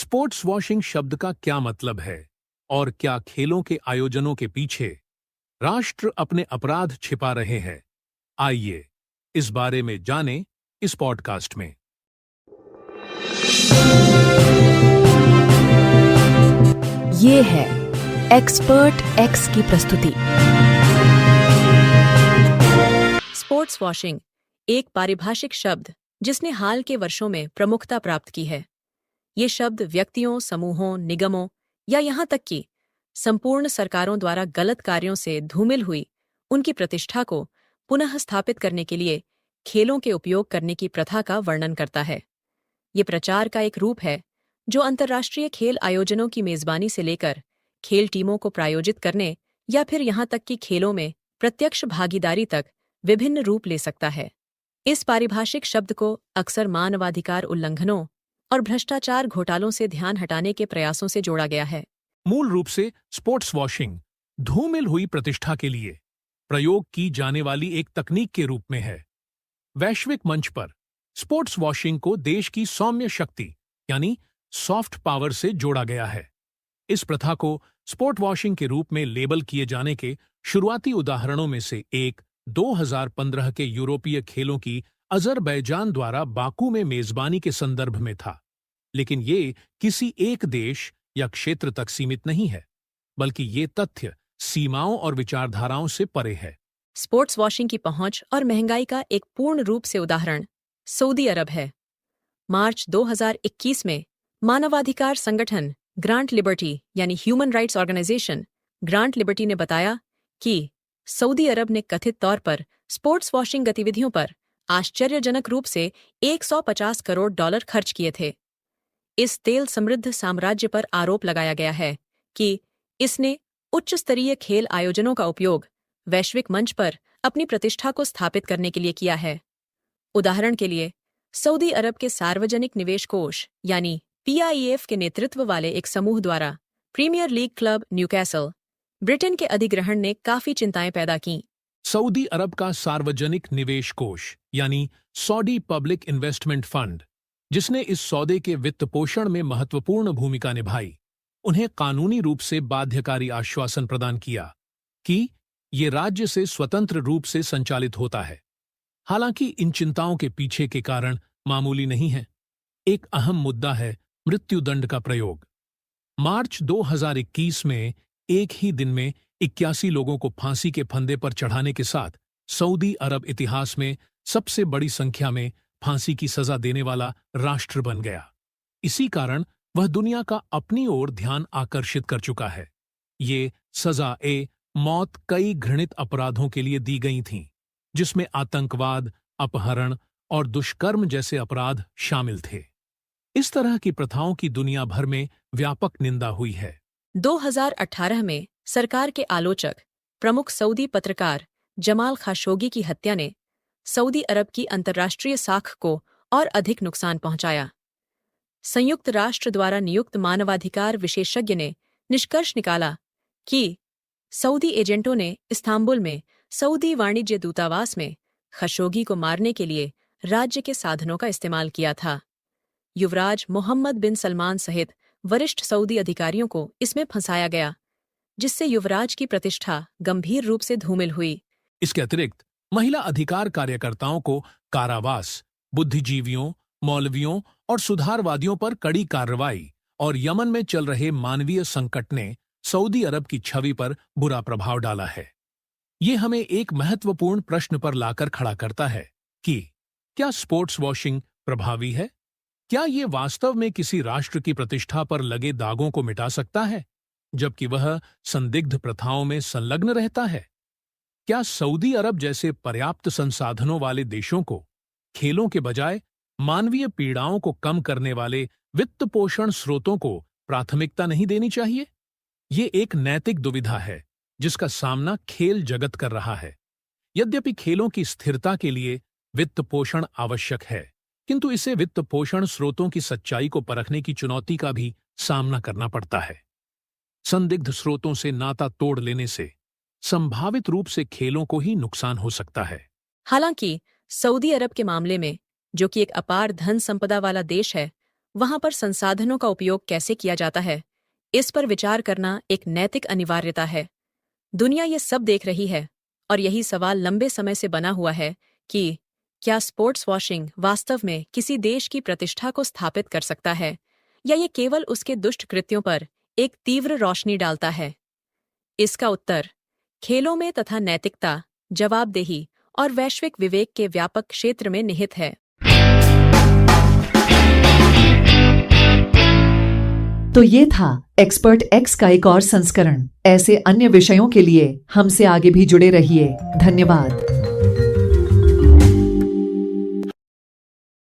Sports washing शब्द का क्या मतलब है और क्या खेलों के आयोजनों के पीछे राष्ट्र अपने अपराध छिपा रहे हैं? आइए इस बारे में जानें इस पॉडकास्ट में। ये है एक्सपर्ट एक्स की प्रस्तुति। स्पोर्ट्स वॉशिंग एक पारिभाषिक शब्द जिसने हाल के वर्षों में प्रमुखता प्राप्त की है। ये शब्द व्यक्तियों, समूहों, निगमों या यहाँ तक कि संपूर्ण सरकारों द्वारा गलत कार्यों से धूमिल हुई उनकी प्रतिष्ठा को पुनः स्थापित करने के लिए खेलों के उपयोग करने की प्रथा का वर्णन करता है। ये प्रचार का एक रूप है जो अंतर्राष्ट्रीय खेल आयोजनों की मेजबानी से लेकर खेल टीमों को प्रायोजित करने या फिर यहाँ तक कि खेलों में प्रत्यक्ष भागीदारी तक विभिन्न रूप ले सकता है। इस पारिभाषिक शब्द को अक्सर मानवाधिकार उल्लंघनों और भ्रष्टाचार घोटालों से ध्यान हटाने के प्रयासों से जोड़ा गया है। मूल रूप से स्पोर्ट्स वॉशिंग धूमिल हुई प्रतिष्ठा के लिए प्रयोग की जाने वाली एक तकनीक के रूप में है। वैश्विक मंच पर स्पोर्ट्स वॉशिंग को देश की सौम्य शक्ति यानी सॉफ्ट पावर से जोड़ा गया है। इस प्रथा को स्पोर्ट वॉशिंग के रूप में लेबल किए जाने के शुरुआती उदाहरणों में से एक 2015 के यूरोपीय खेलों की अजरबैजान द्वारा बाकू में मेजबानी के संदर्भ में था। लेकिन ये किसी एक देश या क्षेत्र तक सीमित नहीं है, बल्कि ये तथ्य सीमाओं और विचारधाराओं से परे है। स्पोर्ट्स वॉशिंग की पहुंच और महंगाई का एक पूर्ण रूप से उदाहरण सऊदी अरब है। मार्च 2021 में मानवाधिकार संगठन ग्रांट लिबर्टी यानी human rights organisation Grant Liberty ने बताया कि सऊदी अरब ने कथित तौर पर स्पोर्ट्स वॉशिंग गतिविधियों पर आश्चर्यजनक रूप से $150 करोड़ खर्च किए थे। इस तेल समृद्ध साम्राज्य पर आरोप लगाया गया है कि इसने उच्च स्तरीय खेल आयोजनों का उपयोग वैश्विक मंच पर अपनी प्रतिष्ठा को स्थापित करने के लिए किया है। उदाहरण के लिए, सऊदी अरब के सार्वजनिक निवेश कोष यानी PIEF के नेतृत्व वाले एक समूह द्वारा Premier League club Newcastle Britain के अधिग्रहण ने काफी चिंताएं पैदा की। सऊदी अरब का सार्वजनिक निवेश कोष यानी सऊदी पब्लिक इन्वेस्टमेंट फंड, जिसने इस सौदे के वित्त पोषण में महत्वपूर्ण भूमिका निभाई, उन्हें कानूनी रूप से बाध्यकारी आश्वासन प्रदान किया कि ये राज्य से स्वतंत्र रूप से संचालित होता है। हालांकि इन चिंताओं के पीछे के कारण मामूली नहीं है। एक अहम मुद्दा है मृत्युदंड का प्रयोग। मार्च 2021 में एक ही दिन में 81 लोगों को फांसी के फंदे पर चढ़ाने के साथ सऊदी अरब इतिहास में सबसे बड़ी संख्या में फांसी की सजा देने वाला राष्ट्र बन गया। इसी कारण वह दुनिया का अपनी ओर ध्यान आकर्षित कर चुका है। ये मौत कई घृणित अपराधों के लिए दी गई थीं, जिसमें आतंकवाद, अपहरण और दुष्कर्म जैसे अपराध शामिल थे। इस तरह की प्रथाओं की दुनिया भर में व्यापक निंदा हुई है। 2018 में सरकार के आलोचक प्रमुख सऊदी पत्रकार जमाल खाशोगी की हत्या ने सऊदी अरब की अंतर्राष्ट्रीय साख को और अधिक नुकसान पहुंचाया। संयुक्त राष्ट्र द्वारा नियुक्त मानवाधिकार विशेषज्ञ ने निष्कर्ष निकाला कि सऊदी एजेंटों ने इस्तांबुल में सऊदी वाणिज्य दूतावास में खशोगी को मारने के लिए राज्य के साधनों का इस्तेमाल किया था। युवराज मोहम्मद बिन सलमान सहित वरिष्ठ सऊदी अधिकारियों को इसमें फंसाया गया, जिससे युवराज की प्रतिष्ठा गंभीर रूप से धूमिल हुई। इसके अतिरिक्त महिला अधिकार कार्यकर्ताओं को कारावास, बुद्धिजीवियों, मौलवियों और सुधारवादियों पर कड़ी कार्रवाई और यमन में चल रहे मानवीय संकट ने सऊदी अरब की छवि पर बुरा प्रभाव डाला है। ये हमें एक महत्वपूर्ण प्रश्न पर लाकर खड़ा करता है कि क्या स्पोर्ट्स वॉशिंग प्रभावी है? क्या ये वास्तव में किसी राष्ट्र की प्रतिष्ठा पर लगे दागों को मिटा सकता है, जबकि वह संदिग्ध प्रथाओं में संलग्न रहता है? क्या सऊदी अरब जैसे पर्याप्त संसाधनों वाले देशों को खेलों के बजाय मानवीय पीड़ाओं को कम करने वाले वित्त पोषण स्रोतों को प्राथमिकता नहीं देनी चाहिए? ये एक नैतिक दुविधा है जिसका सामना खेल जगत कर रहा है। यद्यपि खेलों की स्थिरता के लिए वित्त पोषण आवश्यक है, किंतु इसे वित्त पोषण स्रोतों की सच्चाई को परखने की चुनौती का भी सामना करना पड़ता है। संदिग्ध स्रोतों से नाता तोड़ लेने से संभावित रूप से खेलों को ही नुकसान हो सकता है। हालांकि सऊदी अरब के मामले में, जो कि एक अपार धन संपदा वाला देश है, वहां पर संसाधनों का उपयोग कैसे किया जाता है, इस पर विचार करना एक नैतिक अनिवार्यता है। दुनिया ये सब देख रही है और यही सवाल लंबे समय से बना हुआ है कि क्या स्पोर्ट्स वॉशिंग वास्तव में किसी देश की प्रतिष्ठा को स्थापित कर सकता है या ये केवल उसके दुष्ट कृत्यों पर एक तीव्र रोशनी डालता है? इसका उत्तर खेलों में तथा नैतिकता, जवाबदेही और वैश्विक विवेक के व्यापक क्षेत्र में निहित है। तो ये था एक्सपर्ट एक्स का एक और संस्करण। ऐसे अन्य विषयों के लिए हमसे आगे भी जुड़े रहिए। धन्यवाद।